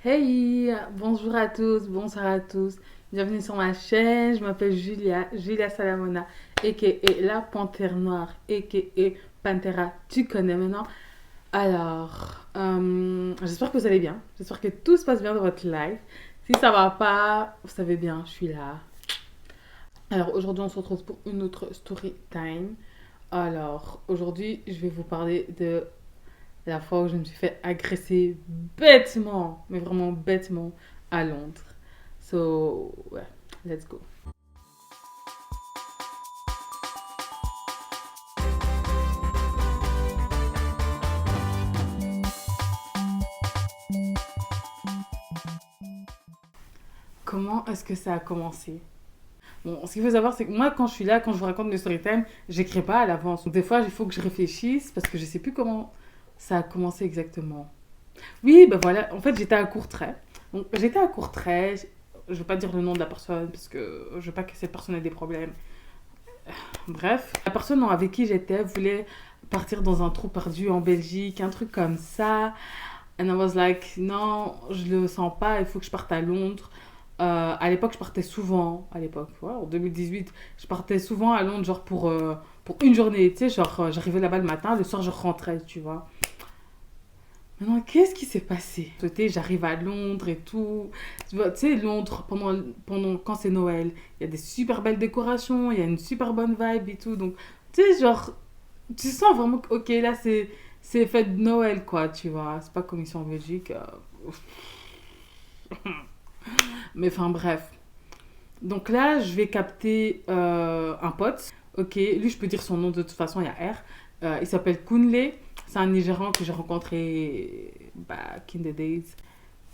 Hey, bonjour à tous, bonsoir à tous. Bienvenue sur ma chaîne. Je m'appelle Julia Salamona, a.k.a. la Panthère Noire, a.k.a. Pantera. Tu connais maintenant. Alors, j'espère que vous allez bien. J'espère que tout se passe bien dans votre life. Si ça va pas, vous savez bien, je suis là. Alors, aujourd'hui, on se retrouve pour une autre story time. Alors, aujourd'hui, je vais vous parler de la fois où je me suis fait agresser bêtement, mais vraiment bêtement, à Londres. So, ouais, let's go. Comment est-ce que ça a commencé? Bon, ce qu'il faut savoir, c'est que moi, quand je suis là, quand je vous raconte mes story time, j'écris pas à l'avance. Donc, des fois, il faut que je réfléchisse parce que je sais plus comment ça a commencé exactement. Oui, ben voilà, en fait, j'étais à Courtrai. Donc, j'étais à Courtrai. Je vais pas dire le nom de la personne parce que je veux pas que cette personne ait des problèmes. Bref, la personne avec qui j'étais voulait partir dans un trou perdu en Belgique, un truc comme ça. And I was like, non, je le sens pas, il faut que je parte à Londres. À l'époque, je partais souvent, à l'époque, ouais, en 2018, je partais souvent à Londres, genre pour une journée, tu sais, genre j'arrivais là-bas le matin, le soir je rentrais, tu vois. Maintenant, qu'est-ce qui s'est passé? J'arrive à Londres et tout. Tu vois, tu sais, Londres, quand c'est Noël, il y a des super belles décorations, il y a une super bonne vibe et tout. Donc, tu sais, genre, tu sens vraiment que, ok, là, c'est fête de Noël, quoi, tu vois. C'est pas comme ici en Belgique. Mais enfin, bref. Donc là, je vais capter un pote. Ok, lui, je peux dire son nom de toute façon, il y a R. Il s'appelle Kunle. C'est un Nigérian que j'ai rencontré back in the days.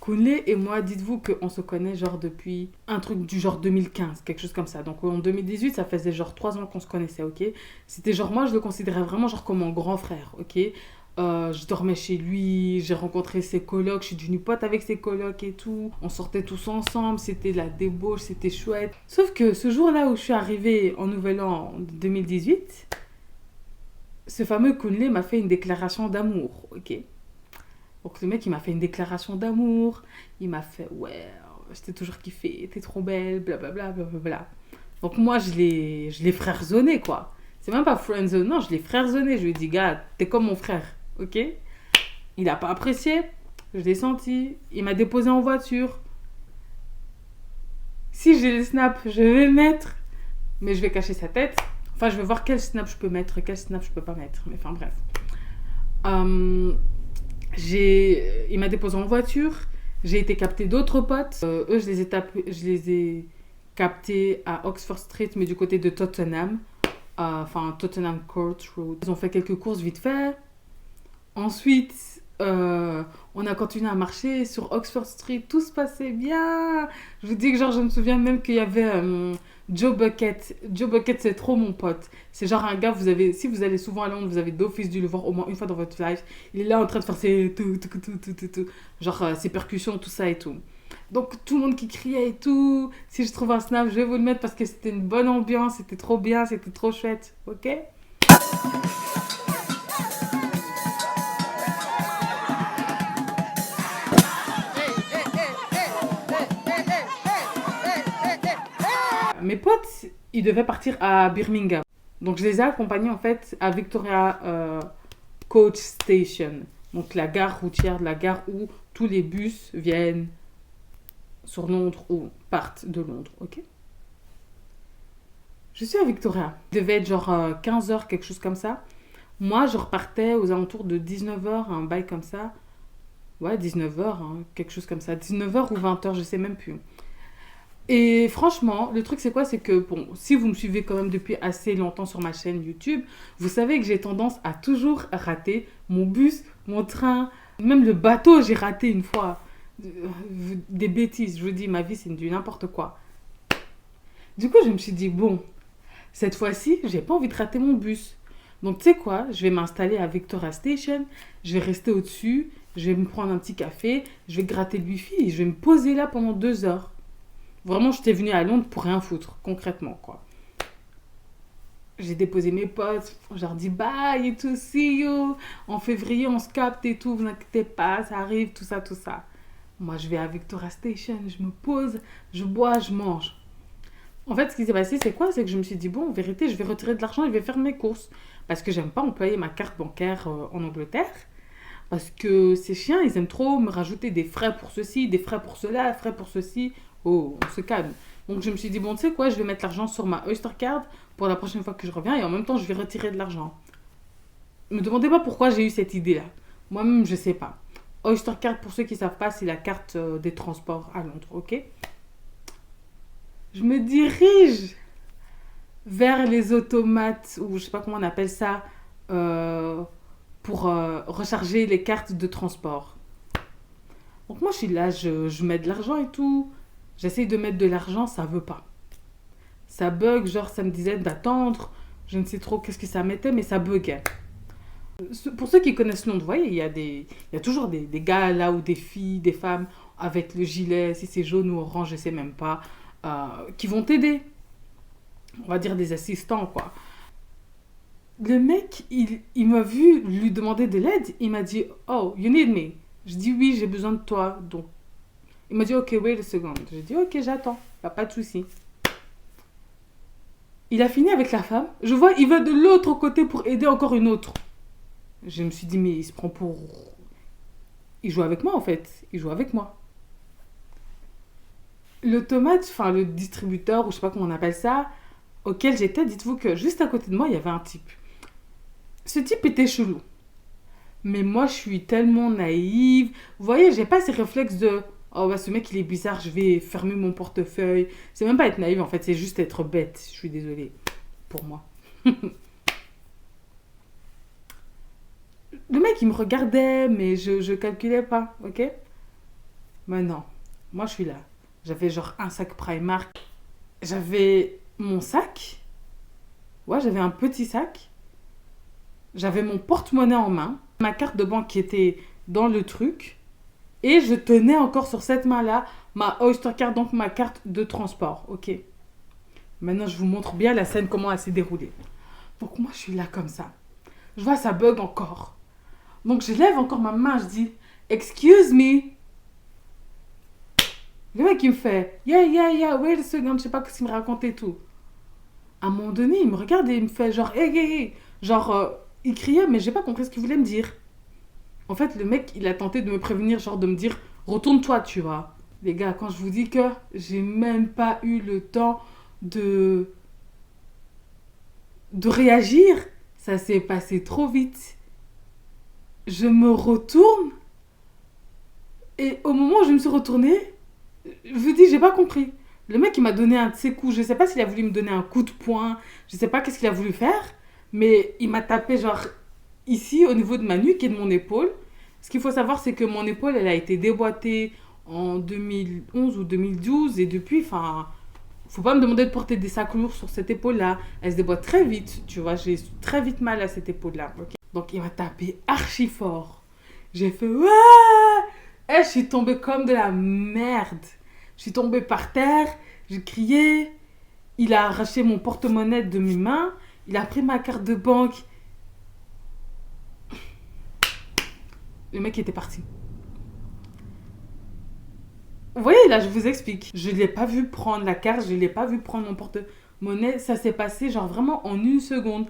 Kunle et moi, dites-vous qu'on se connaît genre depuis un truc du genre 2015, quelque chose comme ça. Donc en 2018, ça faisait genre 3 ans qu'on se connaissait, ok. C'était genre, moi, je le considérais vraiment genre comme mon grand frère, ok. Je dormais chez lui, j'ai rencontré ses colocs, je suis devenue pote avec ses colocs et tout. On sortait tous ensemble, c'était la débauche, c'était chouette. Sauf que ce jour-là où je suis arrivée en Nouvel An 2018, ce fameux Kunle m'a fait une déclaration d'amour, ok. Donc le mec, il m'a fait une déclaration d'amour. Il m'a fait, ouais, je t'ai toujours kiffé, t'es trop belle, blablabla, blablabla. Donc moi, je l'ai frère-zoné, quoi. C'est même pas friend-zone, non, je l'ai frère-zoné. Je lui ai dit, gars, t'es comme mon frère, ok. Il a pas apprécié, je l'ai senti. Il m'a déposé en voiture. Si j'ai les snaps, je vais mettre, mais je vais cacher sa tête. Enfin, je vais voir quel snap je peux mettre, quel snap je peux pas mettre. Mais enfin, bref. Euh, il m'a déposé en voiture. J'ai été capter d'autres potes. Eux, je les ai captés à Oxford Street, mais du côté de Tottenham. Enfin, Tottenham Court Road. Ils ont fait quelques courses vite fait. Ensuite, on a continué à marcher sur Oxford Street. Tout se passait bien. Je vous dis que genre, je me souviens même qu'il y avait Joe Bucket. Joe Bucket, c'est trop mon pote. C'est genre un gars, si vous allez souvent à Londres, vous avez d'office dû le voir au moins une fois dans votre life. Il est là en train de faire genre ses percussions, tout ça et tout. Donc tout le monde qui criait et tout. Si je trouve un snap, je vais vous le mettre parce que c'était une bonne ambiance, c'était trop bien, c'était trop chouette. Ok? Mes potes, ils devaient partir à Birmingham. Donc je les ai accompagnés en fait à Victoria Coach Station. Donc la gare routière, la gare où tous les bus viennent sur Londres ou partent de Londres, ok. Je suis à Victoria. Il devait être genre 15 heures, quelque chose comme ça. Moi, je repartais aux alentours de 19 heures, un bail comme ça. Ouais, 19 heures, hein, quelque chose comme ça. 19 heures ou 20 heures, je sais même plus. Et franchement, le truc c'est quoi? C'est que, bon, si vous me suivez quand même depuis assez longtemps sur ma chaîne YouTube, vous savez que j'ai tendance à toujours rater mon bus, mon train, même le bateau, j'ai raté une fois. Euh, Des bêtises, je vous dis, ma vie c'est du n'importe quoi. Du coup, je me suis dit, bon, cette fois-ci, j'ai pas envie de rater mon bus. Donc, tu sais quoi? Je vais m'installer à Victoria Station, je vais rester au-dessus, je vais me prendre un petit café, je vais gratter le wifi et je vais me poser là pendant 2 heures. Vraiment, j'étais venue à Londres pour rien foutre, concrètement, quoi. J'ai déposé mes potes, je leur dis bye et tout, see you. En février, on se capte et tout, vous inquiétez pas, ça arrive, tout ça, tout ça. Moi, je vais à Victoria Station, je me pose, je bois, je mange. En fait, ce qui s'est passé, c'est quoi? C'est que je me suis dit, bon, en vérité, je vais retirer de l'argent et je vais faire mes courses. Parce que j'aime pas employer ma carte bancaire en Angleterre. Parce que ces chiens, ils aiment trop me rajouter des frais pour ceci, des frais pour cela, frais pour ceci. Oh, on se calme. Donc je me suis dit, bon, tu sais quoi, je vais mettre l'argent sur ma Oyster Card pour la prochaine fois que je reviens et en même temps, je vais retirer de l'argent. Ne me demandez pas pourquoi j'ai eu cette idée-là. Moi-même, je sais pas. Oyster Card, pour ceux qui savent pas, c'est la carte des transports à Londres, ok? Je me dirige vers les automates, ou je sais pas comment on appelle ça, euh, pour recharger les cartes de transport. Donc moi, je suis là, je mets de l'argent et tout. J'essaye de mettre de l'argent, ça veut pas. Ça bug, genre ça me disait d'attendre. Je ne sais trop qu'est-ce que ça mettait, mais ça buguait. Pour ceux qui connaissent Londres, vous voyez, il y a toujours des gars là ou des filles, des femmes avec le gilet, si c'est jaune ou orange, je sais même pas, qui vont t'aider. On va dire des assistants, quoi. Le mec, il m'a vu lui demander de l'aide. Il m'a dit, oh, you need me. Je dis oui, j'ai besoin de toi. Donc, il m'a dit, ok, wait a second. J'ai dit, ok, j'attends. Y a pas de souci. Il a fini avec la femme. Je vois, il va de l'autre côté pour aider encore une autre. Je me suis dit, mais il se prend pour... Il joue avec moi, en fait. Il joue avec moi. L'automate, enfin, le distributeur, ou je sais pas comment on appelle ça, auquel j'étais, dites-vous que juste à côté de moi, il y avait un type. Ce type était chelou. Mais moi, je suis tellement naïve. Vous voyez, j'ai pas ces réflexes de oh, bah, ce mec, il est bizarre, je vais fermer mon portefeuille. C'est même pas être naïve, en fait, c'est juste être bête. Je suis désolée pour moi. Le mec, il me regardait, mais je calculais pas, ok? Mais non, moi, je suis là. J'avais genre un sac Primark. J'avais mon sac. Ouais, j'avais un petit sac. J'avais mon porte-monnaie en main. Ma carte de banque qui était dans le truc. Et je tenais encore sur cette main-là ma Oyster Card, donc ma carte de transport. Ok. Maintenant, je vous montre bien la scène, comment elle s'est déroulée. Donc, moi, je suis là comme ça. Je vois, ça bug encore. Donc, je lève encore ma main, je dis excuse me. Le mec, il me fait yeah, wait a second, je sais pas ce qu'il me racontait et tout. À un moment donné, il me regarde et il me fait genre hey. Genre, il criait, mais j'ai pas compris ce qu'il voulait me dire. En fait, le mec, il a tenté de me prévenir, genre de me dire retourne-toi, tu vois. Les gars, quand je vous dis que j'ai même pas eu le temps de réagir, ça s'est passé trop vite. Je me retourne et au moment où je me suis retournée, je vous dis, j'ai pas compris. Le mec, il m'a donné un de ses coups. Je sais pas s'il a voulu me donner un coup de poing. Je sais pas qu'est-ce qu'il a voulu faire. Mais il m'a tapé genre ici, au niveau de ma nuque et de mon épaule. Ce qu'il faut savoir, c'est que mon épaule, elle a été déboîtée en 2011 ou 2012. Et depuis, enfin, faut pas me demander de porter des sacs lourds sur cette épaule-là. Elle se déboîte très vite, tu vois. J'ai très vite mal à cette épaule-là. Okay. Donc, il m'a tapé archi fort. J'ai fait ouais. Et je suis tombée comme de la merde. Je suis tombée par terre. J'ai crié. Il a arraché mon porte-monnaie de mes mains. Il a pris ma carte de banque. Le mec était parti. Vous voyez, là, je vous explique. Je ne l'ai pas vu prendre la carte. Je ne l'ai pas vu prendre mon porte-monnaie. Ça s'est passé genre vraiment en une seconde.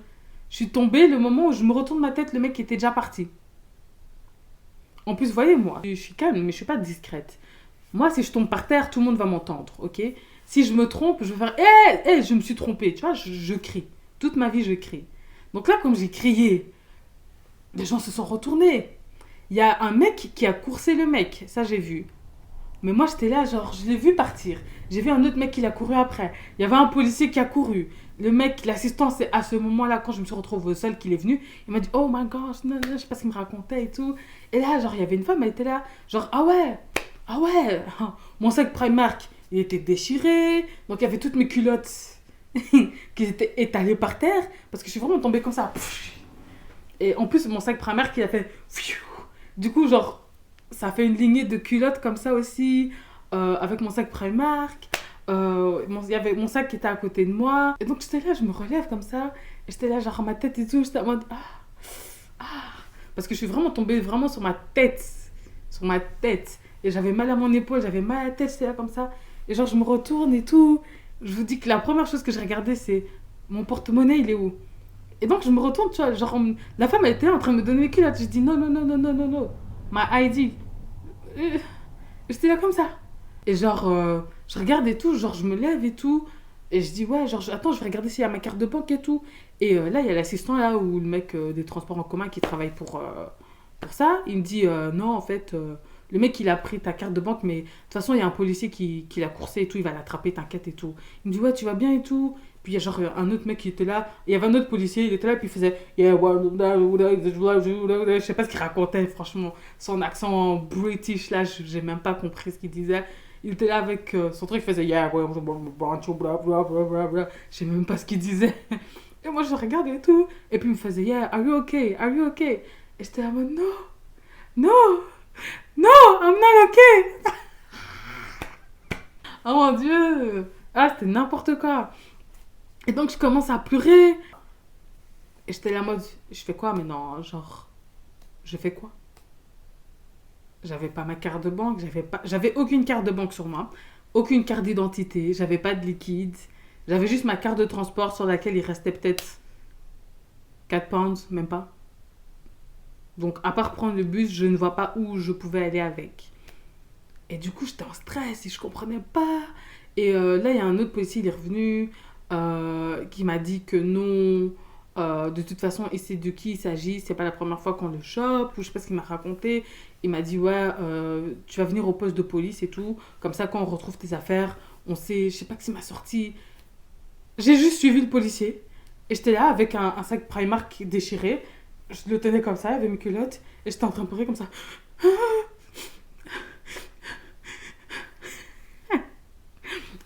Je suis tombée le moment où je me retourne ma tête. Le mec était déjà parti. En plus, voyez, moi, je suis calme, mais je ne suis pas discrète. Moi, si je tombe par terre, tout le monde va m'entendre, ok? Si je me trompe, je vais faire hé, je me suis trompée, tu vois, je crie. Toute ma vie, je crie. Donc là, comme j'ai crié, les gens se sont retournés. Il y a un mec qui a coursé le mec, ça j'ai vu. Mais moi, j'étais là, genre, je l'ai vu partir. J'ai vu un autre mec qui l'a couru après. Il y avait un policier qui a couru. Le mec, l'assistant, c'est à ce moment-là, quand je me suis retrouvée au sol, qu'il est venu. Il m'a dit, oh my gosh, non, je sais pas ce qu'il me racontait et tout. Et là, genre, il y avait une femme, elle était là, genre, ah ouais, mon sac Primark, il était déchiré. Donc, il y avait toutes mes culottes qui étaient étalées par terre. Parce que je suis vraiment tombée comme ça. Et en plus, mon sac Primark, il a fait... Du coup, genre, ça fait une lignée de culottes comme ça aussi, avec mon sac Primark. Il y avait mon sac qui était à côté de moi. Et donc, j'étais là, je me relève comme ça. Et j'étais là, genre, ma tête et tout. J'étais en mode... Parce que je suis vraiment tombée vraiment sur ma tête. Sur ma tête. Et j'avais mal à mon épaule, j'avais mal à la tête, j'étais là comme ça. Et genre, je me retourne et tout. Je vous dis que la première chose que j'ai regardé, c'est mon porte-monnaie, il est où? Et donc, je me retourne, tu vois, genre, la femme, elle était là en train de me donner les culottes. Je dis non, non, non, non, non, non, non. My ID. Euh, J'étais là comme ça. Et genre, je regarde et tout, genre, je me lève et tout. Et je dis, ouais, genre, attends, je vais regarder s'il y a ma carte de banque et tout. Et là, il y a l'assistant là, ou le mec des transports en commun qui travaille pour ça. Il me dit, non, en fait, le mec, il a pris ta carte de banque, mais de toute façon, il y a un policier qui l'a coursé et tout, il va l'attraper, t'inquiète et tout. Il me dit, ouais, tu vas bien et tout. Puis il y a genre un autre mec qui était là. Il y avait un autre policier, il était là, puis il faisait, yeah, je sais pas ce qu'il racontait, franchement. Son accent british, là, j'ai même pas compris ce qu'il disait. Il était là avec son truc, il faisait, yeah, ouais, je sais même pas ce qu'il disait. Et moi, je regardais et tout. Et puis il me faisait, yeah, are you okay? Are you okay? Et j'étais là, non, non, non, I'm not okay. Oh mon dieu. Ah, c'était n'importe quoi. Et donc, je commence à pleurer. Et j'étais là en mode, je fais quoi maintenant? Genre, je fais quoi? J'avais pas ma carte de banque, j'avais aucune carte de banque sur moi, aucune carte d'identité, j'avais pas de liquide. J'avais juste ma carte de transport sur laquelle il restait peut-être 4 pounds, même pas. Donc, à part prendre le bus, je ne vois pas où je pouvais aller avec. Et du coup, j'étais en stress et je comprenais pas. Et là, il y a un autre policier, il est revenu, qui m'a dit que non, de toute façon, il sait de qui il s'agit, c'est pas la première fois qu'on le chope, ou je sais pas ce qu'il m'a raconté. Il m'a dit, ouais, tu vas venir au poste de police et tout, comme ça, quand on retrouve tes affaires, on sait, je sais pas ce qu'il m'a sorti. J'ai juste suivi le policier, et j'étais là avec un sac Primark déchiré, je le tenais comme ça, avec mes culottes, et j'étais en train de pleurer comme ça.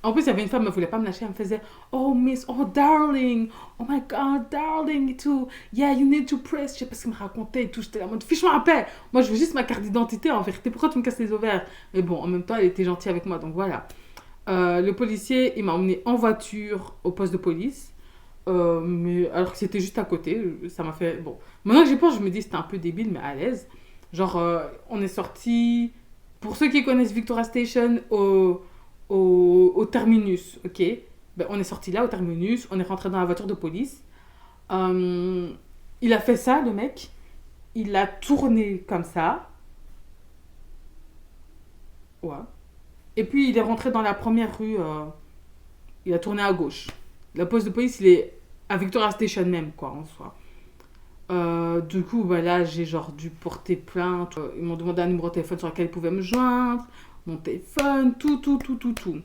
En plus, il y avait une femme, elle voulait pas me lâcher, elle me faisait oh miss, oh darling, oh my god, darling et tout. Yeah, you need to press. Je sais pas ce qu'elle me racontait et tout. J'étais là en mode fiche-moi un paix. Moi, je veux juste ma carte d'identité en vérité. Pourquoi tu me casses les ovaires? Mais bon, en même temps, elle était gentille avec moi, donc voilà. Le policier, il m'a emmené en voiture au poste de police. Mais alors que c'était juste à côté, ça m'a fait. Bon, maintenant que j'y pense, je me dis c'était un peu débile, mais à l'aise. Genre, on est sorti. Pour ceux qui connaissent Victoria Station, au terminus, ok? Ben, on est sorti là au terminus, on est rentré dans la voiture de police. Euh, il a fait ça, le mec. Il a tourné comme ça. Ouais. Et puis il est rentré dans la première rue. Il a tourné à gauche. Le poste de police, il est à Victoria Station même, quoi, en soi. Du coup, bah là, j'ai genre dû porter plainte. Ils m'ont demandé un numéro de téléphone sur lequel ils pouvaient me joindre. Mon téléphone, tout, tout, tout, tout, tout.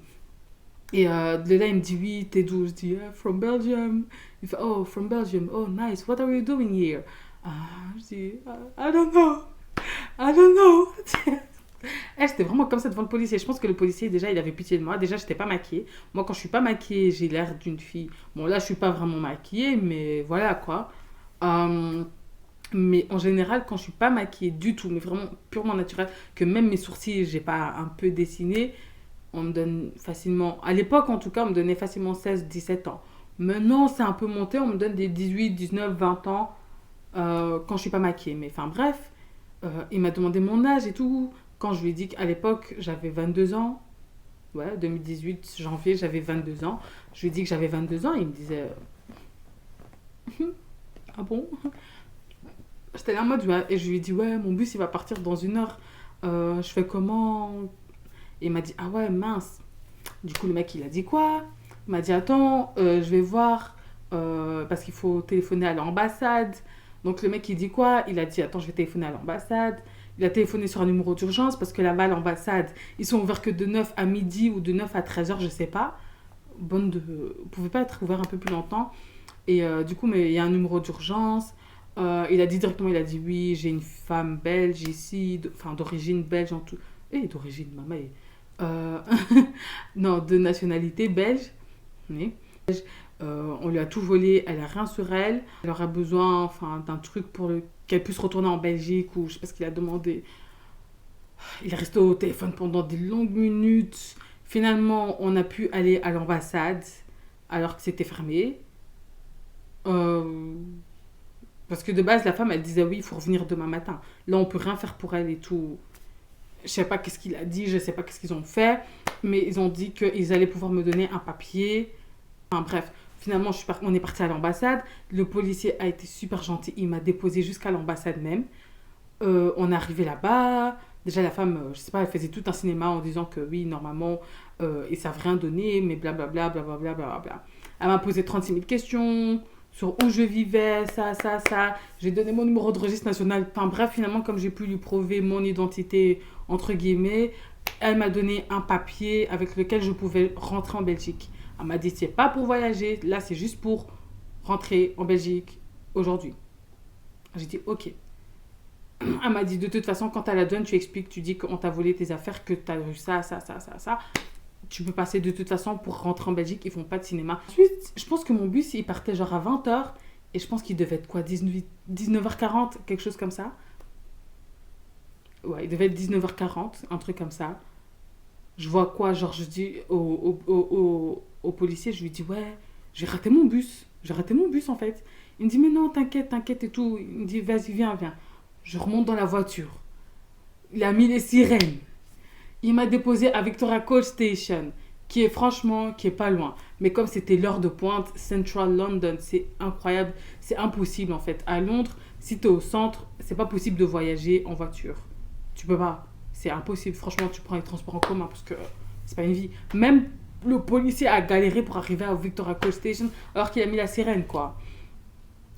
Et de là, il me dit, oui, t'es d'où? Je dis, yeah, from Belgium. Il fait, oh, from Belgium. Oh, nice. What are you doing here? Je dis, I don't know. I don't know. J'étais vraiment comme ça devant le policier. Je pense que le policier, déjà, il avait pitié de moi. Déjà, j'étais pas maquillée. Moi, quand je suis pas maquillée, j'ai l'air d'une fille. Bon, là, je suis pas vraiment maquillée, mais voilà, quoi. Euh, mais en général, quand je suis pas maquillée du tout, mais vraiment purement naturelle, que même mes sourcils, j'ai pas un peu dessiné, on me donne facilement, à l'époque en tout cas, on me donnait facilement 16, 17 ans. Maintenant, c'est un peu monté, on me donne des 18, 19, 20 ans quand je suis pas maquillée. Mais enfin bref, il m'a demandé mon âge et tout. Quand je lui ai dit qu'à l'époque, j'avais 22 ans, ouais, 2018, janvier, j'avais 22 ans. Je lui ai dit que j'avais 22 ans, il me disait, ah bon? J'étais là en mode, ouais, et je lui ai dit, ouais, mon bus il va partir dans 1 heure. Je fais comment? Et il m'a dit, ah ouais, mince. Du coup, le mec, il a dit quoi? Il m'a dit, attends, je vais voir, parce qu'il faut téléphoner à l'ambassade. Donc, le mec, il dit quoi? Il a dit, attends, je vais téléphoner à l'ambassade. Il a téléphoné sur un numéro d'urgence, parce que là-bas, l'ambassade, ils sont ouverts que de 9 à midi ou de 9 à 13 heures, je sais pas. Vous pouvez pas être ouvert un peu plus longtemps. Et du coup, mais il y a un numéro d'urgence. Il a dit directement, il a dit, oui, j'ai une femme belge ici, enfin, d'origine belge en tout. Et d'origine, maman, euh, non, de nationalité belge. Oui. On lui a tout volé, elle a rien sur elle. Elle aura besoin enfin, d'un truc pour qu'elle puisse retourner en Belgique ou je sais pas ce qu'il a demandé. Il est resté au téléphone pendant des longues minutes. Finalement, on a pu aller à l'ambassade alors que c'était fermé. Euh, Parce que de base, la femme, elle disait oui, il faut revenir demain matin. Là, on peut rien faire pour elle et tout. Je sais pas qu'est-ce qu'il a dit, je sais pas qu'est-ce qu'ils ont fait, mais ils ont dit qu'ils allaient pouvoir me donner un papier. Enfin bref, finalement, on est parti à l'ambassade. Le policier a été super gentil, il m'a déposé jusqu'à l'ambassade même. On est arrivé là-bas. Déjà, la femme, je sais pas, elle faisait tout un cinéma en disant que oui, normalement, ils savent rien donner, mais blablabla, blablabla, blablabla. Elle m'a posé 36 000 questions sur où je vivais, ça. J'ai donné mon numéro de registre national. Enfin bref, finalement, comme j'ai pu lui prouver mon identité, entre guillemets, elle m'a donné un papier avec lequel je pouvais rentrer en Belgique. Elle m'a dit, c'est pas pour voyager, là, c'est juste pour rentrer en Belgique aujourd'hui. J'ai dit, ok. Elle m'a dit, de toute façon, quand elle la donne, tu expliques, tu dis qu'on t'a volé tes affaires, que tu as eu ça. Tu peux passer de toute façon pour rentrer en Belgique, ils font pas de cinéma. Ensuite, je pense que mon bus, il partait genre à 20h, et je pense qu'il devait être quoi, 19h40, quelque chose comme ça. Ouais, il devait être 19h40, un truc comme ça. Je vois quoi, genre je dis au policier, je lui dis, ouais, j'ai raté mon bus. J'ai raté mon bus en fait. Il me dit, mais non, t'inquiète et tout. Il me dit, vas-y, viens. Je remonte dans la voiture. Il a mis les sirènes. Il m'a déposé à Victoria Coach Station, qui est franchement, qui est pas loin. Mais comme c'était l'heure de pointe, Central London, c'est incroyable. C'est impossible en fait. À Londres, si t'es au centre, c'est pas possible de voyager en voiture. Tu peux pas. C'est impossible. Franchement, tu prends les transports en commun parce que c'est pas une vie. Même le policier a galéré pour arriver à Victoria Coach Station alors qu'il a mis la sirène, quoi.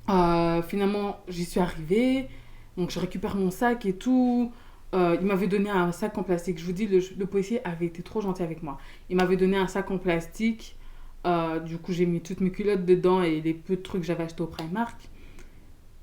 Finalement, j'y suis arrivée. Donc, je récupère mon sac et tout. Il m'avait donné un sac en plastique. Je vous dis, le policier avait été trop gentil avec moi. Il m'avait donné un sac en plastique. Du coup, j'ai mis toutes mes culottes dedans et les peu de trucs que j'avais achetés au Primark.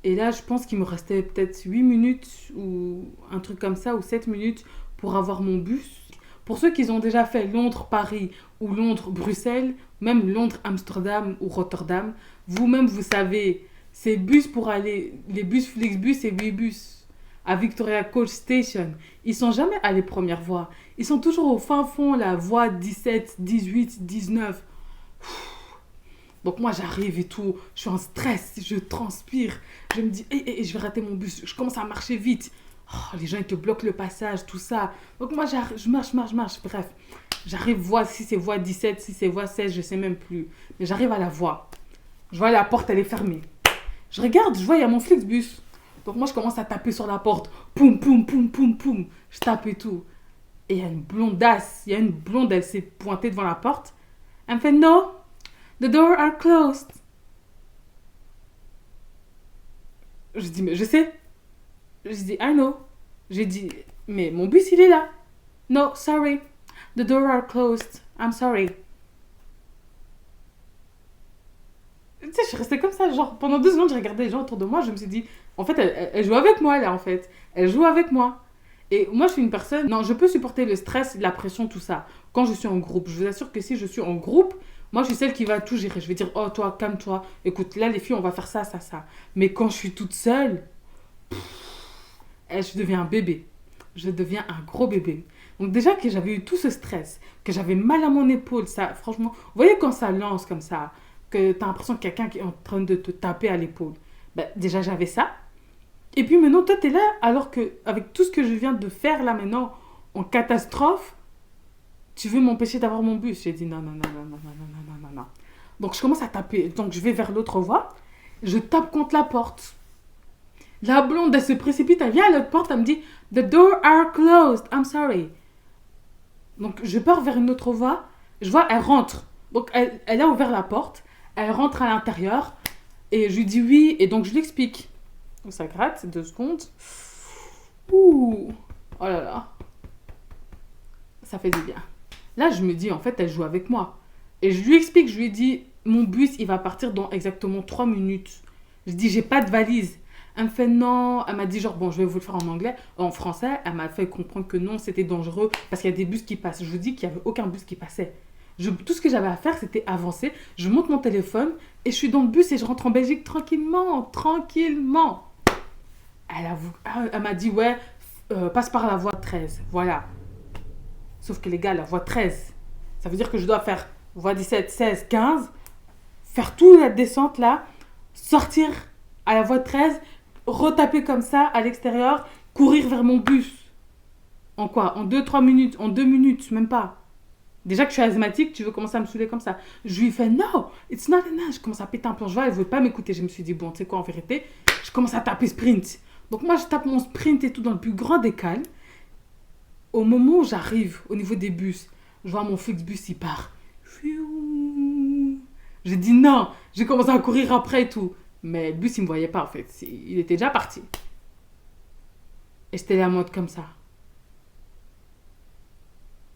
Et là, je pense qu'il me restait peut-être 8 minutes ou un truc comme ça, ou 7 minutes pour avoir mon bus. Pour ceux qui ont déjà fait Londres-Paris ou Londres-Bruxelles, même Londres-Amsterdam ou Rotterdam, vous-même, vous savez, ces bus pour aller, les bus Flixbus et Ouibus à Victoria Coach Station, ils sont jamais à les premières voies. Ils sont toujours au fin fond, la voie 17, 18, 19. Donc moi j'arrive et tout, je suis en stress, je transpire, je me dis, je vais rater mon bus, je commence à marcher vite. Oh, les gens ils te bloquent le passage, tout ça. Donc moi je marche, bref. J'arrive voie, si c'est voie 17, si c'est voie 16, je sais même plus. Mais j'arrive à la voie. Je vois la porte, elle est fermée. Je regarde, je vois il y a mon Flixbus. Donc moi je commence à taper sur la porte. Poum, poum, poum, poum, poum. Je tape et tout. Et il y a une blondasse, il y a une blonde, elle s'est pointée devant la porte. Elle me fait, no, the doors are closed. Je dis, mais je sais. Je dis, I know. J'ai dit, mais mon bus, il est là. No, sorry. The doors are closed. I'm sorry. Tu sais, je suis restée comme ça. Genre, pendant 2 secondes, je regardais les gens autour de moi. Je me suis dit, en fait, elle joue avec moi, là, en fait. Elle joue avec moi. Et moi, je suis une personne... Non, je peux supporter le stress, la pression, tout ça. Quand je suis en groupe. Je vous assure que si je suis en groupe, moi, je suis celle qui va tout gérer. Je vais dire, oh, toi, calme-toi. Écoute, là, les filles, on va faire ça. Mais quand je suis toute seule, je deviens un bébé. Je deviens un gros bébé. Donc déjà que j'avais eu tout ce stress, que j'avais mal à mon épaule, ça, franchement... Vous voyez quand ça lance comme ça, que t'as l'impression qu'il y a quelqu'un qui est en train de te taper à l'épaule. Ben, déjà, j'avais ça. Et puis maintenant, toi, t'es là, alors que avec tout ce que je viens de faire là maintenant, en catastrophe, tu veux m'empêcher d'avoir mon bus. J'ai dit non. Donc je commence à taper. Donc je vais vers l'autre voie. Je tape contre la porte. La blonde, elle se précipite, elle vient à l'autre porte, elle me dit the doors are closed, I'm sorry. Donc je pars vers une autre voie. Je vois, elle rentre. Donc elle a ouvert la porte. Elle rentre à l'intérieur. Et je lui dis oui. Et donc je lui explique. Ça gratte, 2 secondes. Ouh. Oh là là. Ça fait du bien. Là, je me dis, en fait, elle joue avec moi. Et je lui explique, je lui dis, mon bus, il va partir dans exactement 3 minutes. Je dis, j'ai pas de valise. Elle me fait non. Elle m'a dit, genre, bon, je vais vous le faire en anglais. En français, elle m'a fait comprendre que non, c'était dangereux parce qu'il y a des bus qui passent. Je vous dis qu'il n'y avait aucun bus qui passait. Tout ce que j'avais à faire, c'était avancer. Je monte mon téléphone et je suis dans le bus et je rentre en Belgique tranquillement. Elle m'a dit, ouais, passe par la voie 13. Voilà. Sauf que les gars, la voie 13, ça veut dire que je dois faire voie 17, 16, 15, faire toute la descente là, sortir à la voie 13, retaper comme ça à l'extérieur, courir vers mon bus. En quoi? En 2, 3 minutes, en 2 minutes, même pas. Déjà que je suis asthmatique, tu veux commencer à me saouler comme ça. Je lui fais no, it's not enough. Je commence à péter un plomb. Je vois, elle veut pas m'écouter. Je me suis dit, bon, tu sais quoi, en vérité, je commence à taper sprint. Donc moi, je tape mon sprint et tout dans le plus grand des calmes. Au moment où j'arrive au niveau des bus, je vois mon Flixbus, il part. J'ai dit non. J'ai commencé à courir après et tout. Mais le bus, il me voyait pas en fait. Il était déjà parti. Et j'étais là en mode comme ça.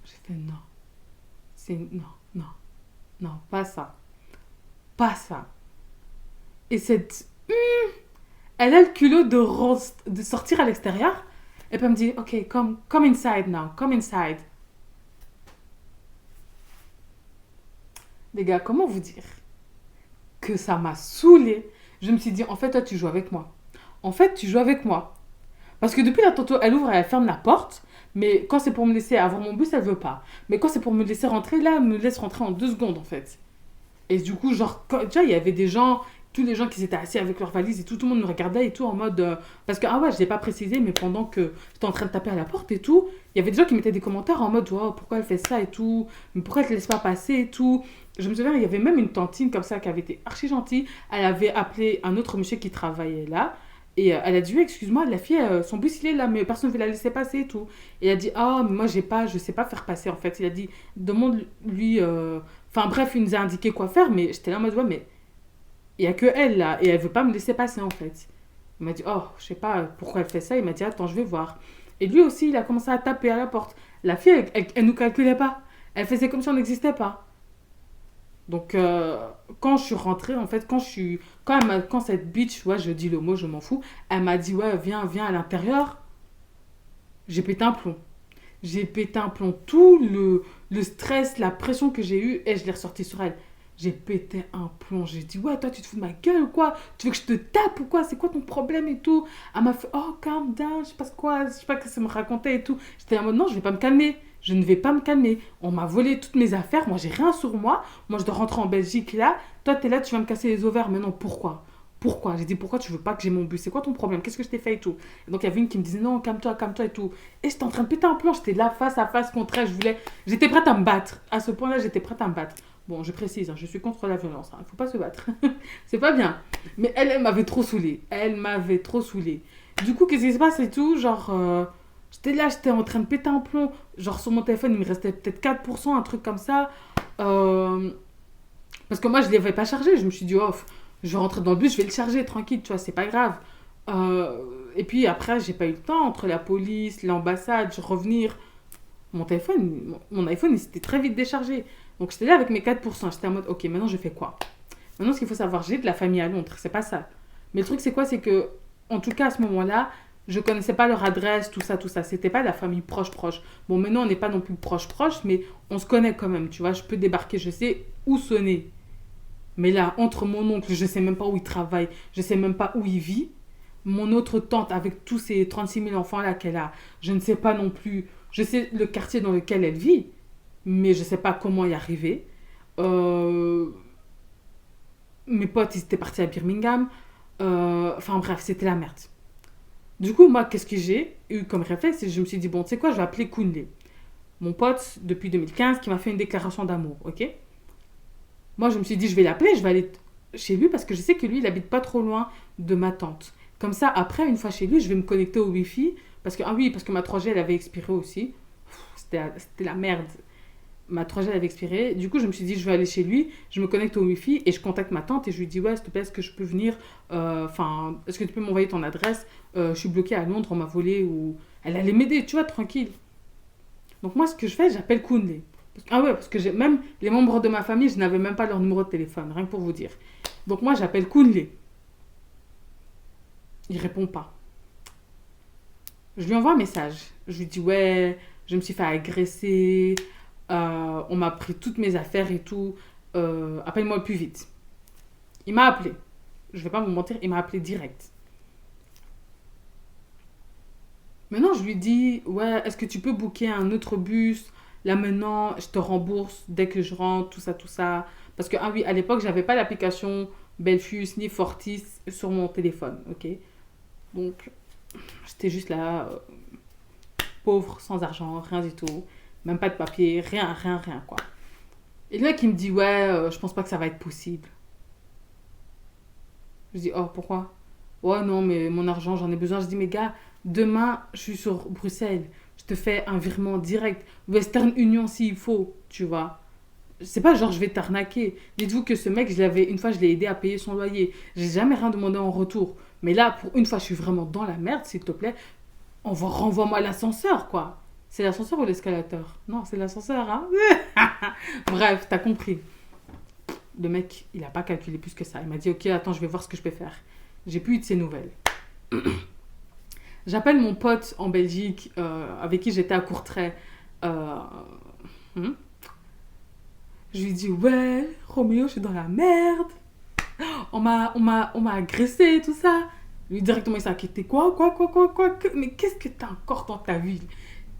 J'ai fait non. C'est non, non, non, pas ça. Pas ça. Et cette... Elle a le culot de sortir à l'extérieur. Et puis elle me dit, ok, come inside now, come inside. Les gars, comment vous dire que ça m'a saoulée. Je me suis dit, en fait, toi, tu joues avec moi. En fait, tu joues avec moi. Parce que depuis là, tantôt, elle ouvre et elle ferme la porte. Mais quand c'est pour me laisser avoir mon bus, elle veut pas. Mais quand c'est pour me laisser rentrer, là, elle me laisse rentrer en 2 secondes, en fait. Et du coup, genre, tu vois, il y avait des gens, tous les gens qui s'étaient assis avec leurs valises et tout, tout le monde me regardait et tout en mode. Parce que, ah ouais, je l'ai pas précisé, mais pendant que j'étais en train de taper à la porte et tout, il y avait des gens qui mettaient des commentaires en mode, oh, pourquoi elle fait ça et tout, mais pourquoi elle te laisse pas passer et tout. Je me souviens, il y avait même une tantine comme ça qui avait été archi gentille. Elle avait appelé un autre monsieur qui travaillait là. Et elle a dit, oui, excuse-moi, la fille, son bus il est là, mais personne ne veut la laisser passer et tout. Et elle a dit, ah, mais moi je sais pas faire passer en fait. Il a dit, demande-lui. Enfin bref, il nous a indiqué quoi faire, mais j'étais là en mode, ouais, mais il y a que elle là, et elle veut pas me laisser passer en fait. Il m'a dit, oh, je sais pas pourquoi elle fait ça. Il m'a dit, attends, je vais voir. Et lui aussi, il a commencé à taper à la porte. La fille, elle nous calculait pas. Elle faisait comme si on n'existait pas. Donc, quand je suis rentrée, en fait, quand cette bitch, ouais, je dis le mot, je m'en fous, elle m'a dit, ouais, viens à l'intérieur, j'ai pété un plomb. J'ai pété un plomb. Tout le stress, la pression que j'ai eue, et je l'ai ressorti sur elle. J'ai pété un plomb. J'ai dit, ouais, toi, tu te fous de ma gueule ou quoi? Tu veux que je te tape ou quoi? C'est quoi ton problème et tout? Elle m'a fait, oh, calm down, je sais pas quoi, je sais pas ce que ça me racontait et tout. J'étais en mode, non, je vais pas me calmer. Je ne vais pas me calmer. On m'a volé toutes mes affaires. Moi, j'ai rien sur moi. Moi, je dois rentrer en Belgique là. Toi, t'es là, tu vas me casser les ovaires. Mais non, pourquoi? Pourquoi? J'ai dit, pourquoi tu veux pas que j'ai mon bus? C'est quoi ton problème? Qu'est-ce que je t'ai fait et tout? Et donc, il y avait une qui me disait, non, calme-toi et tout. Et j'étais en train de péter un plomb. J'étais là, face à face contre elle. J'étais prête à me battre. À ce point-là, j'étais prête à me battre. Bon, je précise, hein, je suis contre la violence. Il faut pas se battre. C'est pas bien. Mais elle m'avait trop saoulée. Elle m'avait trop saoulée. Du coup, qu'est-ce qui se passe et tout? Genre, j'étais là, j'étais en train de péter un plomb. Genre, sur mon téléphone, il me restait peut-être 4%, un truc comme ça. Euh, Parce que moi, je ne l'avais pas chargé. Je me suis dit, oh, je vais rentrer dans le bus, je vais le charger tranquille, tu vois, c'est pas grave. Euh, et puis après, j'ai pas eu le temps entre la police, l'ambassade, revenir. Mon iPhone, il s'était très vite déchargé. Donc j'étais là avec mes 4%. J'étais en mode, ok, maintenant je fais quoi? Maintenant, ce qu'il faut savoir, j'ai de la famille à Londres, c'est pas ça. Mais le truc, c'est quoi? C'est que, en tout cas, à ce moment-là, je connaissais pas leur adresse, tout ça, tout ça. C'était pas la famille proche. Bon, maintenant, on n'est pas non plus proche, mais on se connaît quand même, tu vois. Je peux débarquer, je sais où sonner. Mais là, entre mon oncle, je sais même pas où il travaille, je sais même pas où il vit. Mon autre tante, avec tous ces 36 000 enfants là qu'elle a, je ne sais pas non plus. Je sais le quartier dans lequel elle vit, mais je sais pas comment y arriver. Euh, Mes potes, ils étaient partis à Birmingham. Enfin bref, c'était la merde. Du coup, moi, qu'est-ce que j'ai eu comme réflexe? C'est que je me suis dit, bon, tu sais quoi, je vais appeler Koundé. Mon pote, depuis 2015, qui m'a fait une déclaration d'amour, ok? Moi, je me suis dit, je vais l'appeler, je vais aller chez lui parce que je sais que lui, il habite pas trop loin de ma tante. Comme ça, après, une fois chez lui, je vais me connecter au Wi-Fi. Parce que, ah oui, parce que ma 3G, elle avait expiré aussi. C'était la merde. Ma 3G, elle avait expiré. Du coup, je me suis dit, je vais aller chez lui, je me connecte au Wi-Fi et je contacte ma tante et je lui dis, ouais, s'il te plaît, est-ce que je peux venir Enfin, est-ce que tu peux m'envoyer ton adresse? Je suis bloquée à Londres, on m'a volé ou... Elle allait m'aider, tu vois, tranquille. Donc moi, ce que je fais, j'appelle Koundé. Ah ouais, parce que même les membres de ma famille, je n'avais même pas leur numéro de téléphone, rien que pour vous dire. Donc moi, j'appelle Koundé. Il répond pas. Je lui envoie un message. Je lui dis, ouais, je me suis fait agresser, on m'a pris toutes mes affaires et tout, appelle-moi le plus vite. Il m'a appelé. Je vais pas vous mentir, il m'a appelé direct. Maintenant, je lui dis, ouais, est-ce que tu peux booker un autre bus? Là maintenant, je te rembourse dès que je rentre, tout ça, tout ça. Parce que, ah oui, à l'époque, j'avais pas l'application Belfius ni Fortis sur mon téléphone, ok? Donc, j'étais juste là, pauvre, sans argent, rien du tout. Même pas de papier, rien, rien, rien, quoi. Et le mec, il me dit, ouais, je pense pas que ça va être possible. Je dis, oh, pourquoi? Ouais, non, mais mon argent, j'en ai besoin. Je dis, mais gars, demain, je suis sur Bruxelles. Je te fais un virement direct. Western Union s'il faut, tu vois. C'est pas genre je vais t'arnaquer. Dites-vous que ce mec, une fois, je l'ai aidé à payer son loyer. J'ai jamais rien demandé en retour. Mais là, pour une fois, je suis vraiment dans la merde, s'il te plaît. Renvoie-moi l'ascenseur, quoi. C'est l'ascenseur ou l'escalateur? Non, c'est l'ascenseur, hein. Bref, t'as compris. Le mec, il a pas calculé plus que ça. Il m'a dit, ok, attends, je vais voir ce que je peux faire. J'ai plus eu de ses nouvelles. J'appelle mon pote en Belgique, avec qui j'étais à Courtrai. Euh, hmm. Je lui dis, ouais, Roméo, je suis dans la merde. On m'a agressé, tout ça. Lui, directement, il s'est inquiété. Quoi? Mais qu'est-ce que t'as encore dans ta vie?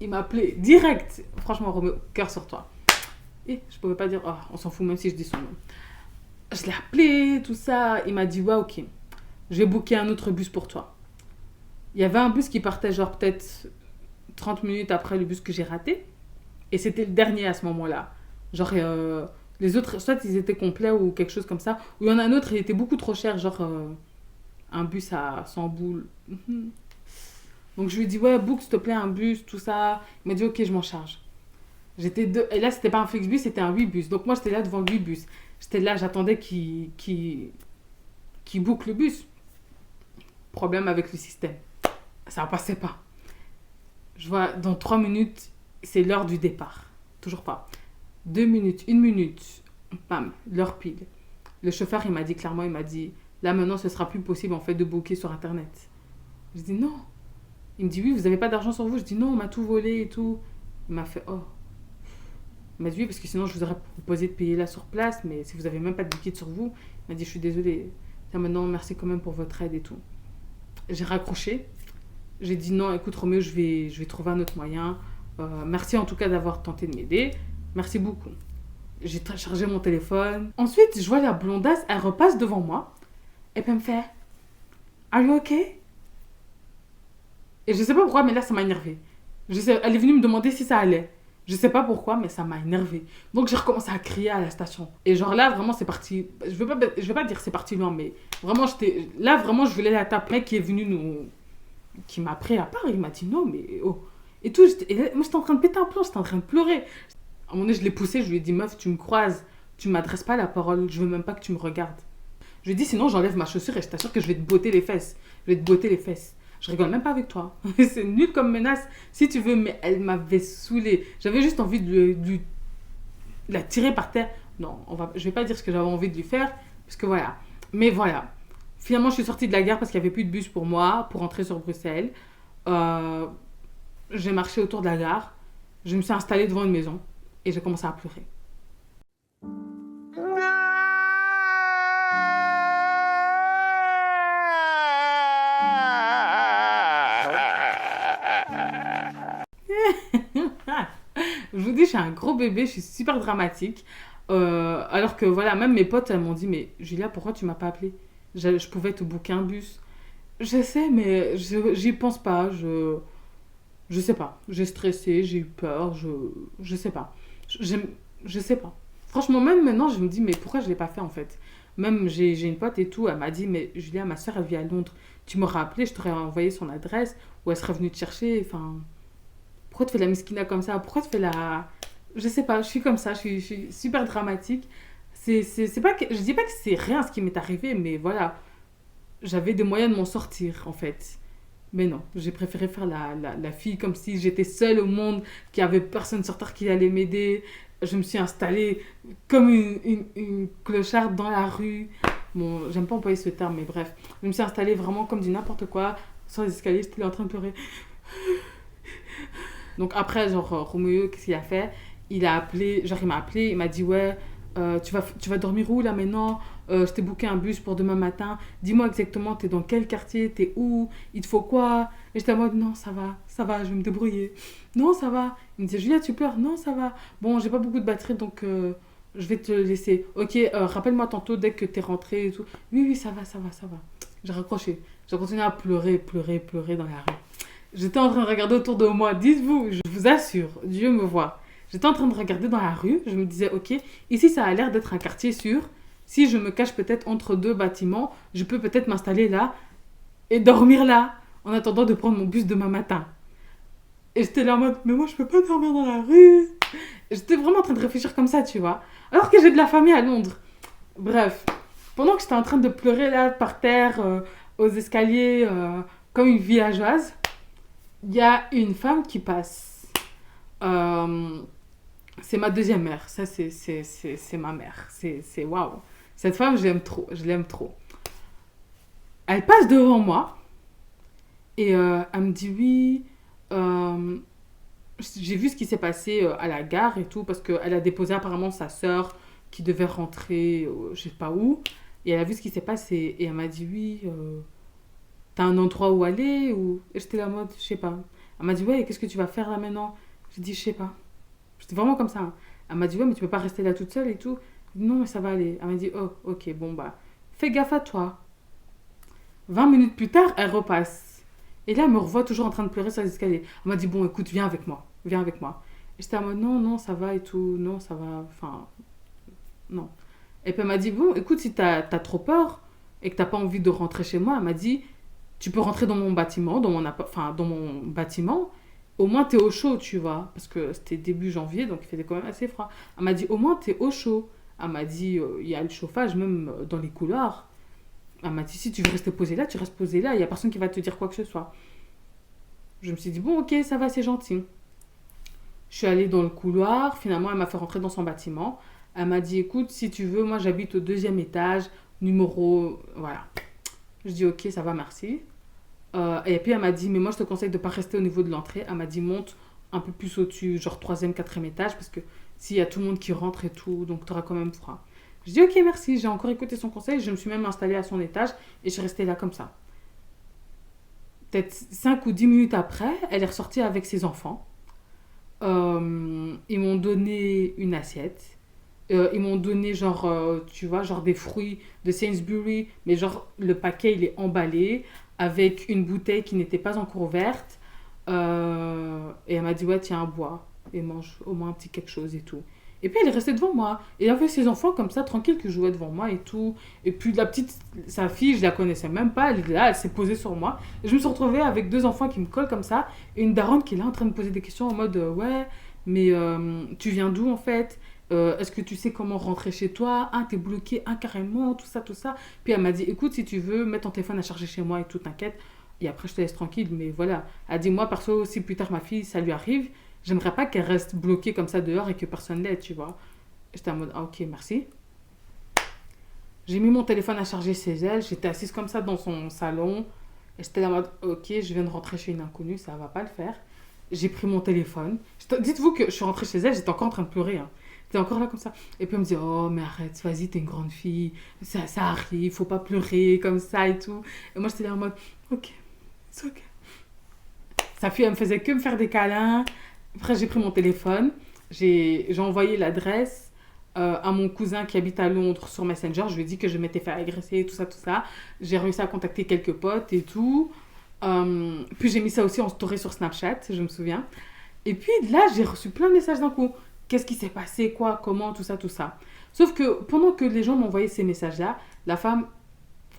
Il m'a appelé direct. Franchement, Roméo, cœur sur toi. Et je pouvais pas dire, oh, on s'en fout même si je dis son nom. Je l'ai appelé, tout ça. Il m'a dit, ouais, ok, je vais booker un autre bus pour toi. Il y avait un bus qui partait genre peut-être 30 minutes après le bus que j'ai raté. Et c'était le dernier à ce moment-là. Genre, les autres, soit ils étaient complets ou quelque chose comme ça. Ou il y en a un autre, il était beaucoup trop cher, genre un bus à 100 boules. Donc je lui ai dit, ouais, book s'il te plaît un bus, tout ça. Il m'a dit, ok, je m'en charge. J'étais deux. Et là, c'était pas un Flixbus, c'était un 8 bus. Donc moi, j'étais là devant le 8 bus. J'étais là, j'attendais qu'il book le bus. Problème avec le système. Ça passait pas. Je vois, dans 3 minutes, c'est l'heure du départ. Toujours pas. 2 minutes, 1 minute, bam, l'heure pile. Le chauffeur, il m'a dit clairement, il m'a dit, là maintenant, ce sera plus possible en fait de booker sur Internet. Je dis non. Il me dit, oui, vous avez pas d'argent sur vous? Je dis non, on m'a tout volé et tout. Il m'a fait, oh. Il m'a dit oui, parce que sinon je vous aurais proposé de payer là sur place, mais si vous avez même pas de liquide sur vous, il m'a dit, je suis désolée. Là maintenant, merci quand même pour votre aide et tout. J'ai raccroché. J'ai dit non, écoute Roméo, je vais trouver un autre moyen. Merci en tout cas d'avoir tenté de m'aider. Merci beaucoup. J'ai chargé mon téléphone. Ensuite, je vois la blondasse, elle repasse devant moi. Et puis elle me fait, Are you okay? Et je sais pas pourquoi, mais là, ça m'a énervée. Elle est venue me demander si ça allait. Je sais pas pourquoi, mais ça m'a énervée. Donc j'ai recommencé à crier à la station. Et genre là, vraiment, c'est parti. Je vais pas dire c'est parti loin, mais vraiment, là, vraiment, je voulais la taper. Mec qui est venu qui m'a pris à part, il m'a dit non, mais oh. Et tout, moi j'étais en train de péter un plomb, j'étais en train de pleurer. À un moment donné, je l'ai poussé, je lui ai dit, meuf, tu me croises, tu m'adresses pas la parole, je veux même pas que tu me regardes. Je lui ai dit, sinon j'enlève ma chaussure et je t'assure que je vais te botter les fesses. Je vais te botter les fesses. Je rigole même pas avec toi. C'est nul comme menace, si tu veux, mais elle m'avait saoulée. J'avais juste envie de la tirer par terre. Non, je vais pas dire ce que j'avais envie de lui faire, parce que voilà. Mais voilà. Finalement, je suis sortie de la gare parce qu'il n'y avait plus de bus pour moi, pour rentrer sur Bruxelles. J'ai marché autour de la gare. Je me suis installée devant une maison et j'ai commencé à pleurer. Je vous dis, je suis un gros bébé, je suis super dramatique. Alors que voilà, même mes potes, elles m'ont dit, mais Julia, pourquoi tu m'as pas appelée? Je pouvais te booker un bus. Je sais, mais j'y pense pas. Je sais pas. J'ai stressé, j'ai eu peur. Je sais pas. Je sais pas. Franchement, même maintenant, je me dis, mais pourquoi je l'ai pas fait en fait? Même j'ai une pote et tout, elle m'a dit, mais Julia, ma soeur, elle vit à Londres. Tu m'aurais appelé, je t'aurais envoyé son adresse, ou elle serait venue te chercher. Enfin, pourquoi tu fais la miskina comme ça? Pourquoi tu fais la. Je sais pas, je suis comme ça, je suis super dramatique. C'est pas que. Je dis pas que c'est rien ce qui m'est arrivé, mais voilà. J'avais des moyens de m'en sortir, en fait. Mais non, j'ai préféré faire la fille comme si j'étais seule au monde, qu'il n'y avait personne sur Terre qui allait m'aider. Je me suis installée comme une clocharde dans la rue. Bon, j'aime pas employer ce terme, mais bref. Je me suis installée vraiment comme du n'importe quoi. Sur les escaliers, j'étais là en train de pleurer. Donc après, genre, Roméo, qu'est-ce qu'il a fait? Il m'a appelé, il m'a dit, ouais, tu vas dormir où là maintenant? Je t'ai booké un bus pour demain matin. Dis-moi exactement, t'es dans quel quartier? T'es où? Il te faut quoi? Et j'étais en mode, non, ça va, je vais me débrouiller. Non, ça va. Il me disait, Julia, tu pleures? Non, ça va. Bon, j'ai pas beaucoup de batterie, donc je vais te laisser. Ok, rappelle-moi tantôt dès que t'es rentrée et tout. Oui, ça va. J'ai raccroché. J'ai continué à pleurer dans la rue. J'étais en train de regarder autour de moi. Dites-vous, je vous assure, Dieu me voit. J'étais en train de regarder dans la rue. Je me disais, ok, ici ça a l'air d'être un quartier sûr. Si je me cache peut-être entre deux bâtiments, je peux peut-être m'installer là et dormir là en attendant de prendre mon bus demain matin. Et j'étais là en mode, mais moi je peux pas dormir dans la rue. J'étais vraiment en train de réfléchir comme ça, tu vois. Alors que j'ai de la famille à Londres. Bref, pendant que j'étais en train de pleurer là par terre, aux escaliers, comme une villageoise, il y a une femme qui passe. Euh, c'est ma deuxième mère. Ça, c'est ma mère. C'est waouh. Cette femme, je l'aime trop. Je l'aime trop. Elle passe devant moi et elle me dit oui. euh, j'ai vu ce qui s'est passé à la gare et tout parce qu'elle a déposé apparemment sa sœur qui devait rentrer, je sais pas où. Et elle a vu ce qui s'est passé et elle m'a dit oui. T'as un endroit où aller ou... Et j'étais là en mode, je sais pas. Elle m'a dit, ouais, qu'est-ce que tu vas faire là maintenant? J'ai dit, je sais pas. J'étais vraiment comme ça, hein. Elle m'a dit, ouais, mais tu peux pas rester là toute seule et tout. J'ai dit, non, mais ça va aller. Elle m'a dit, oh, ok, bon, bah, fais gaffe à toi. 20 minutes plus tard, elle repasse. Et là, elle me revoit toujours en train de pleurer sur les escaliers. Elle m'a dit, bon, écoute, viens avec moi. Viens avec moi. Et j'étais en mode, non, non, ça va et tout. Non, ça va. Enfin, non. Et puis elle m'a dit, bon, écoute, si t'as trop peur et que t'as pas envie de rentrer chez moi, elle m'a dit, tu peux rentrer dans mon bâtiment, enfin, dans mon bâtiment. Au moins, t'es au chaud, tu vois. Parce que c'était début janvier, donc il faisait quand même assez froid. Elle m'a dit, au moins, t'es au chaud. Elle m'a dit, il y a le chauffage même dans les couloirs. Elle m'a dit, si tu veux rester posé là, tu restes posé là. Il y a personne qui va te dire quoi que ce soit. Je me suis dit, bon, ok, ça va, c'est gentil. Je suis allée dans le couloir. Finalement, elle m'a fait rentrer dans son bâtiment. Elle m'a dit, écoute, si tu veux, moi, j'habite au deuxième étage, numéro... Voilà. Je dis, ok, ça va, merci. Et puis elle m'a dit, mais moi je te conseille de ne pas rester au niveau de l'entrée. Elle m'a dit, monte un peu plus au-dessus, genre troisième, quatrième étage, parce que s'il y a tout le monde qui rentre et tout, donc tu auras quand même froid. Je dis, ok, merci. J'ai encore écouté son conseil. Je me suis même installée à son étage et je suis restée là comme ça. Peut-être 5 ou 10 minutes après, elle est ressortie avec ses enfants. Ils m'ont donné une assiette. Ils m'ont donné genre, tu vois, genre des fruits de Sainsbury, mais genre le paquet il est emballé avec une bouteille qui n'était pas encore ouverte. Et elle m'a dit, ouais, tiens, bois et mange au moins un petit quelque chose et tout. Et puis elle est restée devant moi. Et elle avait ses enfants comme ça, tranquille, qui jouaient devant moi et tout. Et puis la petite, sa fille, je la connaissais même pas. Elle est là, elle s'est posée sur moi. Et je me suis retrouvée avec deux enfants qui me collent comme ça. Et une daronne qui est là en train de me poser des questions en mode, ouais, mais tu viens d'où en fait? Est-ce que tu sais comment rentrer chez toi? Ah, t'es bloqué, ah, carrément, tout ça, tout ça. Puis elle m'a dit, écoute, si tu veux, mets ton téléphone à charger chez moi et tout, t'inquiète. Et après, je te laisse tranquille, mais voilà. Elle dit, moi, perso, si plus tard ma fille, ça lui arrive, j'aimerais pas qu'elle reste bloquée comme ça dehors et que personne l'aide, tu vois. J'étais en mode, ah, ok, merci. J'ai mis mon téléphone à charger chez elle, j'étais assise comme ça dans son salon. Et j'étais là en mode, ok, je viens de rentrer chez une inconnue, ça va pas le faire. J'ai pris mon téléphone. Dites-vous que je suis rentrée chez elle, j'étais encore en train de pleurer, hein. T'es encore là comme ça. Et puis elle me dit, oh, mais arrête, vas-y, t'es une grande fille. Ça arrive, faut pas pleurer comme ça et tout. Et moi, j'étais là en mode, ok, c'est ok. Sa fille, elle me faisait que me faire des câlins. Après, j'ai pris mon téléphone. J'ai envoyé l'adresse à mon cousin qui habite à Londres sur Messenger. Je lui ai dit que je m'étais fait agresser, tout ça, tout ça. J'ai réussi à contacter quelques potes et tout. Puis j'ai mis ça aussi en story sur Snapchat, je me souviens. Et puis là, j'ai reçu plein de messages d'un coup. Qu'est-ce qui s'est passé, quoi, comment, tout ça, tout ça. Sauf que pendant que les gens m'envoyaient ces messages-là, la femme,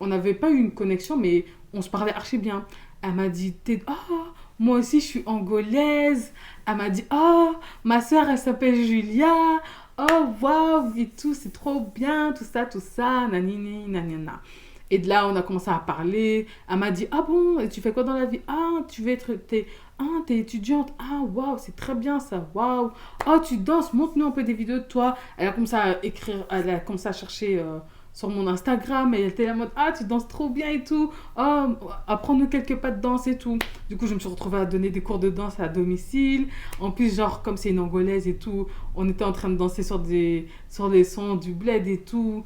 on n'avait pas eu une connexion, mais on se parlait archi bien. Elle m'a dit, oh, moi aussi je suis angolaise. Elle m'a dit, oh, ma soeur elle s'appelle Julia. Oh, waouh, et tout, c'est trop bien, tout ça, nanini, nanana. Et de là, on a commencé à parler. Elle m'a dit, ah bon, et tu fais quoi dans la vie? Ah, tu veux être, t'es étudiante. Ah, waouh, c'est très bien ça, waouh. Oh, tu danses, montre-nous un peu des vidéos de toi. Elle a commencé à écrire, elle a commencé à chercher sur mon Instagram. Et elle était en mode, ah, tu danses trop bien et tout. Oh, apprends-nous quelques pas de danse et tout. Du coup, je me suis retrouvée à donner des cours de danse à domicile. En plus, genre, comme c'est une angolaise et tout, on était en train de danser sur des sons du bled et tout.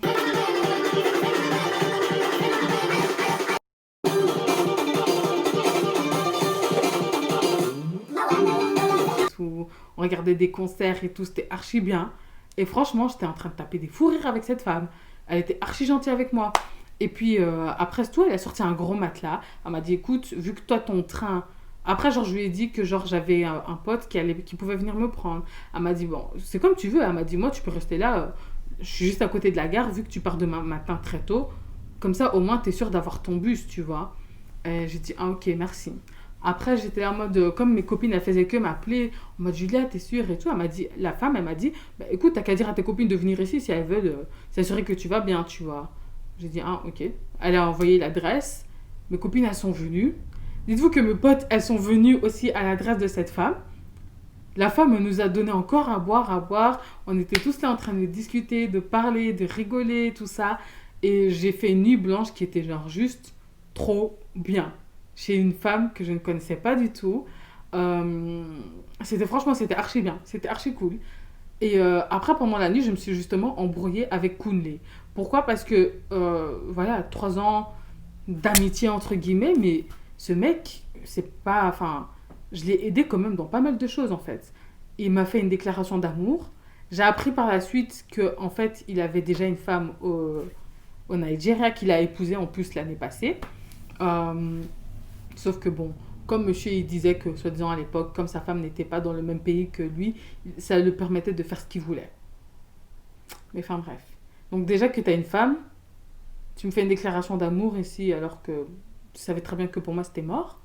Tout. On regardait des concerts et tout, c'était archi bien. Et franchement, j'étais en train de taper des fous rires avec cette femme. Elle était archi gentille avec moi. Et puis, après tout, elle a sorti un gros matelas. Elle m'a dit, écoute, vu que toi, ton train, Après, genre, je lui ai dit que genre j'avais un pote qui pouvait venir me prendre. Elle m'a dit, bon, c'est comme tu veux. Elle m'a dit, moi, tu peux rester là. Je suis juste à côté de la gare, vu que tu pars demain matin très tôt. Comme ça, au moins, t'es sûr d'avoir ton bus, tu vois. Et j'ai dit, ah ok, merci. Après, j'étais là en mode, comme mes copines, elles faisaient que m'appeler, en mode, Julia, t'es sûre et tout. Elle m'a dit, la femme, elle m'a dit, bah, écoute, t'as qu'à dire à tes copines de venir ici si elles veulent s'assurer que tu vas bien, tu vois. J'ai dit, ah ok. Elle a envoyé l'adresse. Mes copines, elles sont venues. Dites-vous que mes potes, elles sont venues aussi à l'adresse de cette femme. La femme nous a donné encore à boire, à boire. On était tous là en train de discuter, de parler, de rigoler, tout ça. Et j'ai fait une nuit blanche qui était genre juste trop bien. Chez une femme que je ne connaissais pas du tout. Euh, franchement, c'était archi bien. C'était archi cool. Et après, pendant la nuit, je me suis justement embrouillée avec Kunle. Pourquoi? Parce que, voilà, 3 ans d'amitié, entre guillemets, mais ce mec, c'est pas... Enfin, je l'ai aidé quand même dans pas mal de choses, en fait. Il m'a fait une déclaration d'amour. J'ai appris par la suite que en fait, il avait déjà une femme au Nigeria qu'il a épousée en plus l'année passée. Euh, Sauf que bon, comme monsieur il disait que, soi-disant à l'époque, comme sa femme n'était pas dans le même pays que lui, ça lui permettait de faire ce qu'il voulait. Mais enfin bref. Donc déjà que tu as une femme, tu me fais une déclaration d'amour ici alors que tu savais très bien que pour moi c'était mort.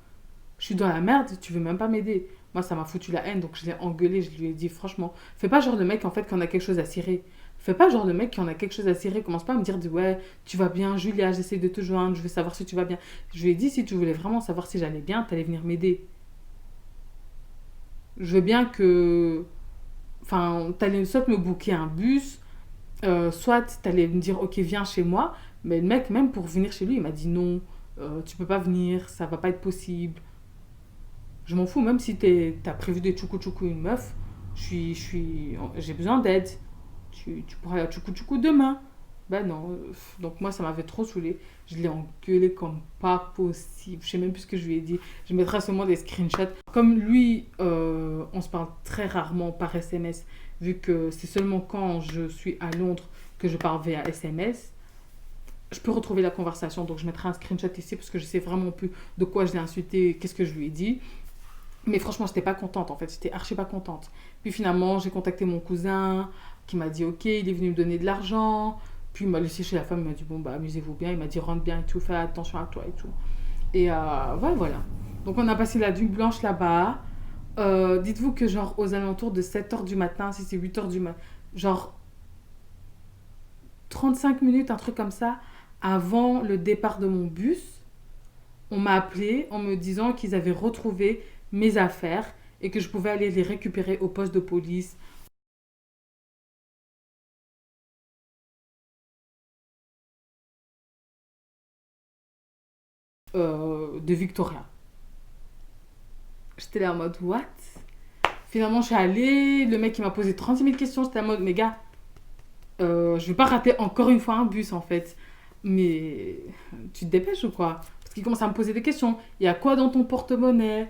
Je suis dans la merde, tu veux même pas m'aider. Moi ça m'a foutu la haine donc je l'ai engueulé, je lui ai dit franchement, fais pas genre le mec en fait qu'on a quelque chose à cirer. Fais pas genre le mec qui en a quelque chose à cirer, commence pas à me dire ouais, tu vas bien, Julia, j'essaie de te joindre, je veux savoir si tu vas bien. Je lui ai dit si tu voulais vraiment savoir si j'allais bien, t'allais venir m'aider. Je veux bien que. Enfin, t'allais soit me booker un bus, soit t'allais me dire ok, viens chez moi. Mais le mec, même pour venir chez lui, il m'a dit non, tu peux pas venir, ça va pas être possible. Je m'en fous, même si t'as prévu de tchoukou tchoukou une meuf, j'ai besoin d'aide. Tu pourras aller à tchoukou tchoukou demain. Ben non. Donc moi, ça m'avait trop saoulé. Je l'ai engueulé comme pas possible. Je sais même plus ce que je lui ai dit. Je mettrai seulement des screenshots. Comme lui, on se parle très rarement par SMS, vu que c'est seulement quand je suis à Londres que je parle via SMS. Je peux retrouver la conversation, donc je mettrai un screenshot ici parce que je sais vraiment plus de quoi je l'ai insulté, qu'est-ce que je lui ai dit. Mais franchement, j'étais pas contente en fait, j'étais archi pas contente. Puis finalement, j'ai contacté mon cousin qui m'a dit ok, il est venu me donner de l'argent. Puis il m'a laissé chez la femme, il m'a dit bon bah amusez-vous bien, il m'a dit rentre bien et tout, fais attention à toi et tout. Et ouais, voilà. Donc on a passé la nuit blanche là-bas. Dites-vous que genre aux alentours de 7h du matin, si c'est 8h du matin, genre 35 minutes, un truc comme ça, avant le départ de mon bus, on m'a appelé en me disant qu'ils avaient retrouvé mes affaires et que je pouvais aller les récupérer au poste de police de Victoria. J'étais là en mode what? Finalement, je suis allée, le mec il m'a posé 36 000 questions, j'étais en mode mais gars, je vais pas rater encore une fois un bus en fait. Mais tu te dépêches ou quoi? Parce qu'il commence à me poser des questions. Il y a quoi dans ton porte-monnaie?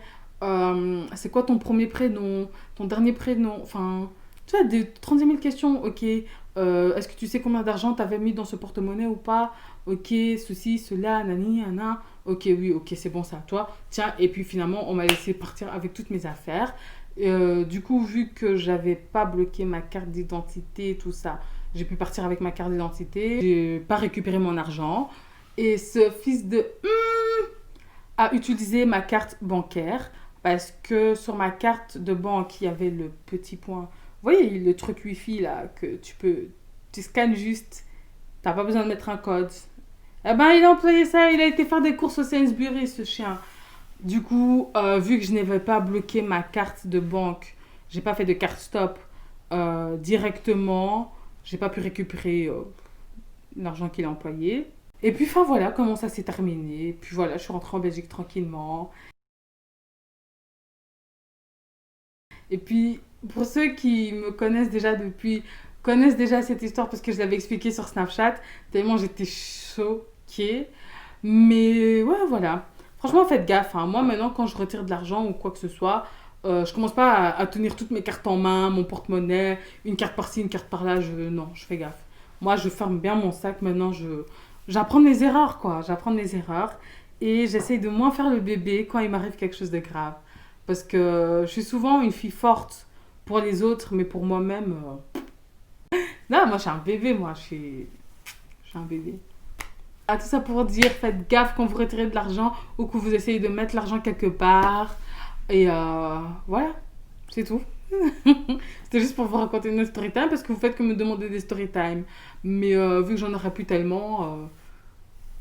C'est quoi ton premier prénom? Ton dernier prénom? Enfin, tu vois, des 36 000 questions. Ok. Est-ce que tu sais combien d'argent t'avais mis dans ce porte-monnaie ou pas? Ok, ceci, cela, nani, nana. Ok, oui, ok, c'est bon, c'est à toi. Tiens, et puis finalement, on m'a laissé partir avec toutes mes affaires. Du coup, vu que j'avais pas bloqué ma carte d'identité, tout ça, j'ai pu partir avec ma carte d'identité. J'ai pas récupéré mon argent. Et ce fils de a utilisé ma carte bancaire parce que sur ma carte de banque, il y avait le petit point. Vous voyez le truc Wi-Fi là que tu scannes juste. T'as pas besoin de mettre un code. Eh ben, il a employé ça. Il a été faire des courses au Sainsbury, ce chien. Du coup, vu que je n'avais pas bloqué ma carte de banque, j'ai pas fait de carte stop directement. J'ai pas pu récupérer l'argent qu'il a employé. Et puis, enfin voilà comment ça s'est terminé. Puis voilà, je suis rentrée en Belgique tranquillement. Et puis, pour ceux qui me connaissent déjà depuis, connaissent déjà cette histoire parce que je l'avais expliqué sur Snapchat, tellement j'étais choquée. Mais ouais, voilà. Franchement, faites gaffe, hein. Moi, maintenant, quand je retire de l'argent ou quoi que ce soit, je commence pas à tenir toutes mes cartes en main, mon porte-monnaie, une carte par-ci, une carte par-là. Non, je fais gaffe. Moi, je ferme bien mon sac. Maintenant, j'apprends mes erreurs, quoi. J'apprends mes erreurs. Et j'essaye de moins faire le bébé quand il m'arrive quelque chose de grave. Parce que je suis souvent une fille forte pour les autres, mais pour moi-même... Non, moi je suis un bébé, je suis un bébé. Ah, tout ça pour dire, faites gaffe quand vous retirez de l'argent ou que vous essayez de mettre l'argent quelque part. Et voilà, c'est tout. C'était juste pour vous raconter une story time parce que vous faites que me demander des story time. Mais vu que j'en aurais plus tellement,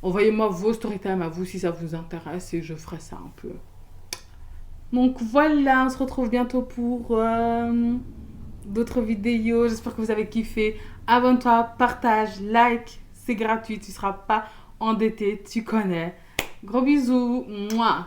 envoyez-moi vos story time à vous si ça vous intéresse et je ferai ça un peu. Donc voilà, on se retrouve bientôt pour d'autres vidéos. J'espère que vous avez kiffé. Abonne-toi, partage, like. C'est gratuit, tu ne seras pas endetté, tu connais. Gros bisous. Mouah.